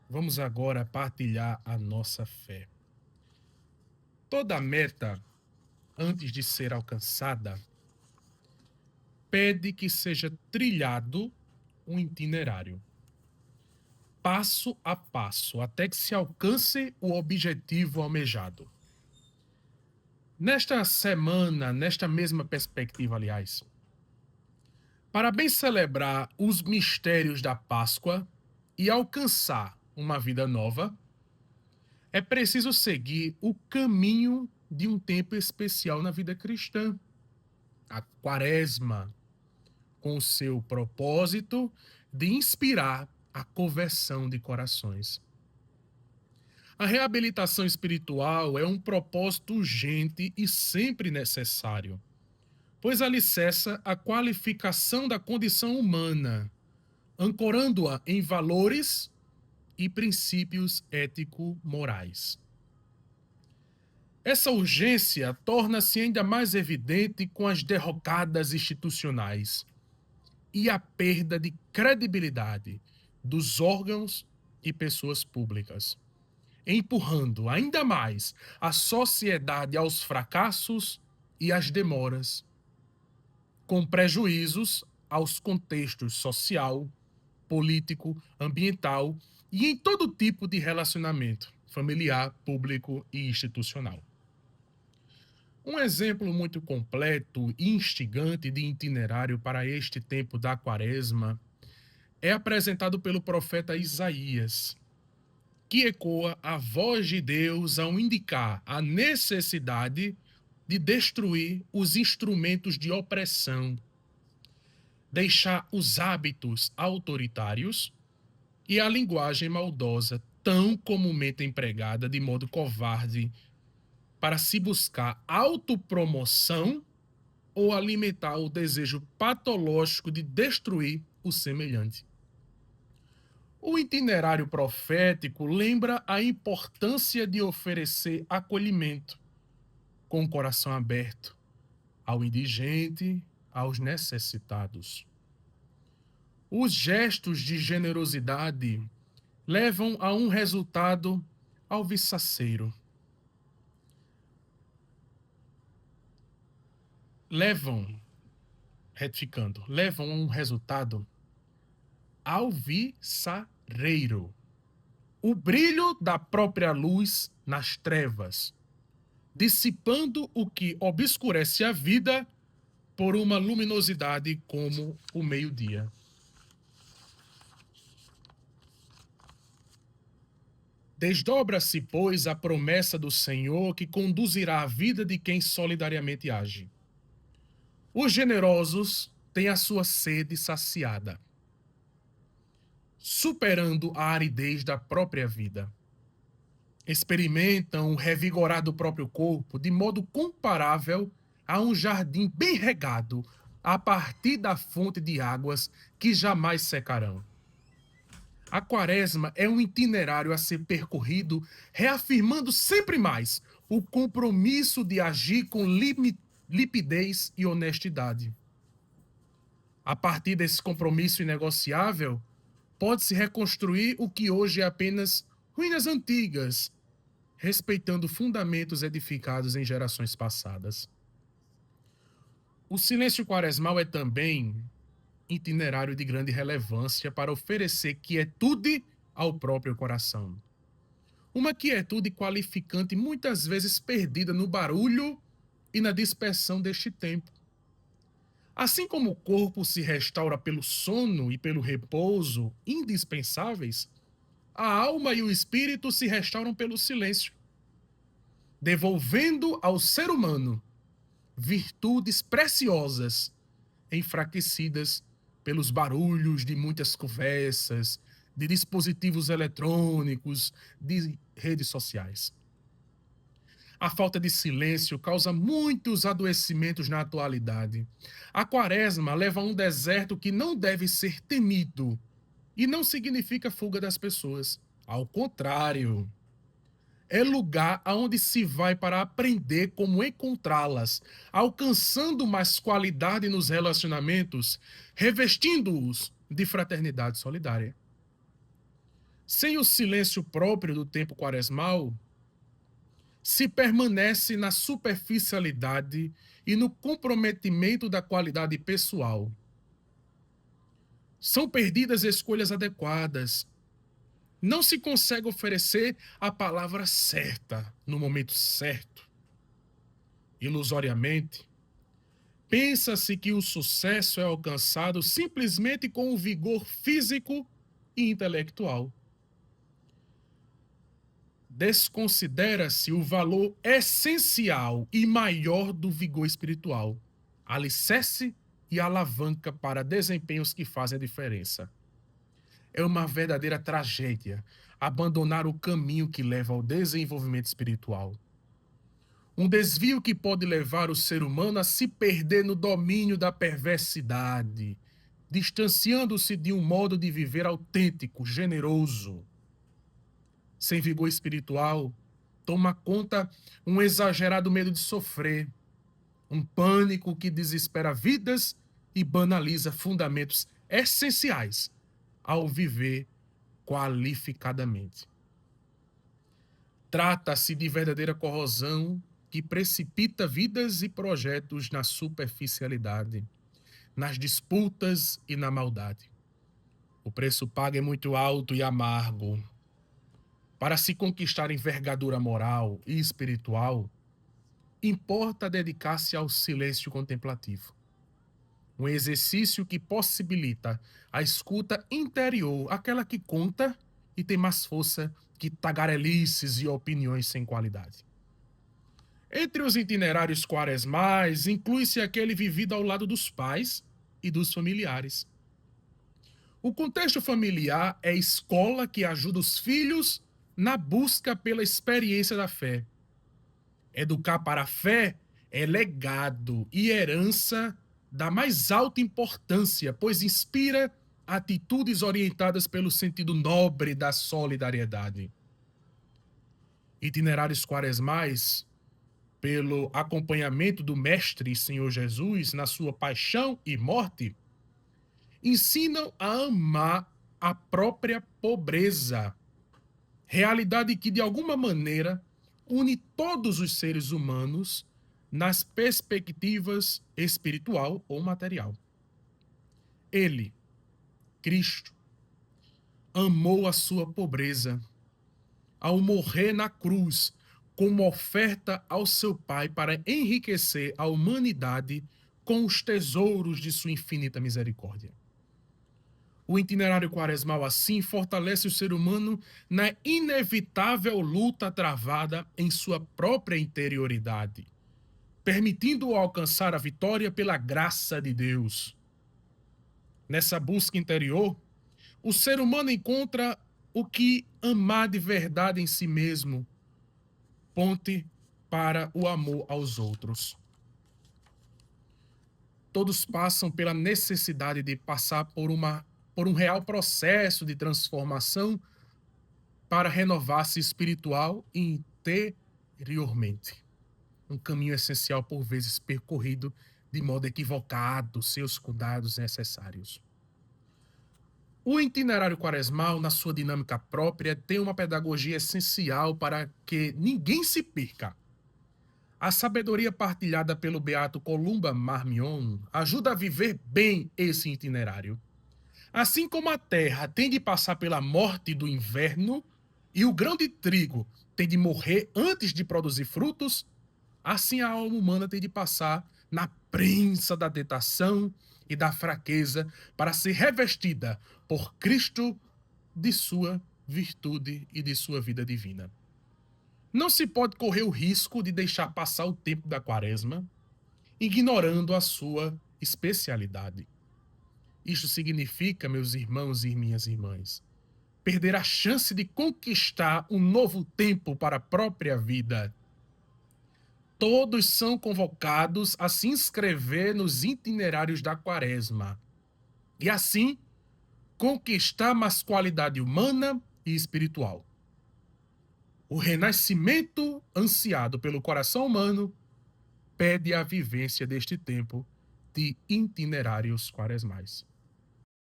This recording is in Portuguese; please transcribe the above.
Vamos agora partilhar a nossa fé. Toda meta, antes de ser alcançada, pede que seja trilhado um itinerário, passo a passo, até que se alcance o objetivo almejado. Nesta semana, nesta mesma perspectiva, aliás, para bem celebrar os mistérios da Páscoa e alcançar uma vida nova, é preciso seguir o caminho de um tempo especial na vida cristã, a Quaresma, com o seu propósito de inspirar a conversão de corações. A reabilitação espiritual é um propósito urgente e sempre necessário, pois alicerça a qualificação da condição humana, ancorando-a em valores e princípios ético-morais. Essa urgência torna-se ainda mais evidente com as derrocadas institucionais e a perda de credibilidade dos órgãos e pessoas públicas, empurrando ainda mais a sociedade aos fracassos e às demoras, com prejuízos aos contextos social, político, ambiental e em todo tipo de relacionamento familiar, público e institucional. Um exemplo muito completo e instigante de itinerário para este tempo da Quaresma é apresentado pelo profeta Isaías, que ecoa a voz de Deus ao indicar a necessidade de destruir os instrumentos de opressão, deixar os hábitos autoritários e a linguagem maldosa tão comumente empregada de modo covarde para se buscar autopromoção ou alimentar o desejo patológico de destruir o semelhante. O itinerário profético lembra a importância de oferecer acolhimento, com o coração aberto, ao indigente, aos necessitados. Os gestos de generosidade levam a um resultado alvissaceiro. Levam a um resultado alvissareiro. O brilho da própria luz nas trevas, dissipando o que obscurece a vida por uma luminosidade como o meio-dia. Desdobra-se, pois, a promessa do Senhor que conduzirá a vida de quem solidariamente age. Os generosos têm a sua sede saciada, superando a aridez da própria vida. Experimentam o revigorar do próprio corpo de modo comparável a um jardim bem regado a partir da fonte de águas que jamais secarão. A Quaresma é um itinerário a ser percorrido, reafirmando sempre mais o compromisso de agir com limpidez e honestidade. A partir desse compromisso inegociável, pode-se reconstruir o que hoje é apenas ruínas antigas, respeitando fundamentos edificados em gerações passadas. O silêncio quaresmal é também itinerário de grande relevância para oferecer quietude ao próprio coração. Uma quietude qualificante muitas vezes perdida no barulho e na dispersão deste tempo. Assim como o corpo se restaura pelo sono e pelo repouso indispensáveis, a alma e o espírito se restauram pelo silêncio, devolvendo ao ser humano virtudes preciosas enfraquecidas pelos barulhos de muitas conversas, de dispositivos eletrônicos, de redes sociais. A falta de silêncio causa muitos adoecimentos na atualidade. A Quaresma leva a um deserto que não deve ser temido e não significa fuga das pessoas. Ao contrário, é lugar aonde se vai para aprender como encontrá-las, alcançando mais qualidade nos relacionamentos, revestindo-os de fraternidade solidária. Sem o silêncio próprio do tempo quaresmal, se permanece na superficialidade e no comprometimento da qualidade pessoal. São perdidas escolhas adequadas. Não se consegue oferecer a palavra certa no momento certo. Ilusoriamente, pensa-se que o sucesso é alcançado simplesmente com o vigor físico e intelectual. Desconsidera-se o valor essencial e maior do vigor espiritual, alicerce e alavanca para desempenhos que fazem a diferença. É uma verdadeira tragédia abandonar o caminho que leva ao desenvolvimento espiritual. Um desvio que pode levar o ser humano a se perder no domínio da perversidade, distanciando-se de um modo de viver autêntico, generoso. Sem vigor espiritual, toma conta um exagerado medo de sofrer, um pânico que desespera vidas e banaliza fundamentos essenciais ao viver qualificadamente. Trata-se de verdadeira corrosão que precipita vidas e projetos na superficialidade, nas disputas e na maldade. O preço pago é muito alto e amargo. Para se conquistar envergadura moral e espiritual, importa dedicar-se ao silêncio contemplativo. Um exercício que possibilita a escuta interior, aquela que conta e tem mais força que tagarelices e opiniões sem qualidade. Entre os itinerários quaresmais, inclui-se aquele vivido ao lado dos pais e dos familiares. O contexto familiar é a escola que ajuda os filhos na busca pela experiência da fé. Educar para a fé é legado e herança da mais alta importância, pois inspira atitudes orientadas pelo sentido nobre da solidariedade. Itinerários quaresmais, pelo acompanhamento do Mestre e Senhor Jesus na sua paixão e morte, ensinam a amar a própria pobreza, realidade que, de alguma maneira, une todos os seres humanos nas perspectivas espiritual ou material. Ele, Cristo, amou a sua pobreza ao morrer na cruz como oferta ao seu Pai para enriquecer a humanidade com os tesouros de sua infinita misericórdia. O itinerário quaresmal, assim, fortalece o ser humano na inevitável luta travada em sua própria interioridade, permitindo-o alcançar a vitória pela graça de Deus. Nessa busca interior, o ser humano encontra o que amar de verdade em si mesmo, ponte para o amor aos outros. Todos passam pela necessidade de passar por um real processo de transformação para renovar-se espiritual e interiormente. Um caminho essencial, por vezes, percorrido de modo equivocado, sem os cuidados necessários. O itinerário quaresmal, na sua dinâmica própria, tem uma pedagogia essencial para que ninguém se perca. A sabedoria partilhada pelo beato Columba Marmion ajuda a viver bem esse itinerário. Assim como a terra tem de passar pela morte do inverno e o grão de trigo tem de morrer antes de produzir frutos, assim a alma humana tem de passar na prensa da tentação e da fraqueza para ser revestida por Cristo de sua virtude e de sua vida divina. Não se pode correr o risco de deixar passar o tempo da quaresma ignorando a sua especialidade. Isto significa, meus irmãos e minhas irmãs, perder a chance de conquistar um novo tempo para a própria vida. Todos são convocados a se inscrever nos itinerários da quaresma e, assim, conquistar mais qualidade humana e espiritual. O renascimento ansiado pelo coração humano pede a vivência deste tempo de itinerários quaresmais.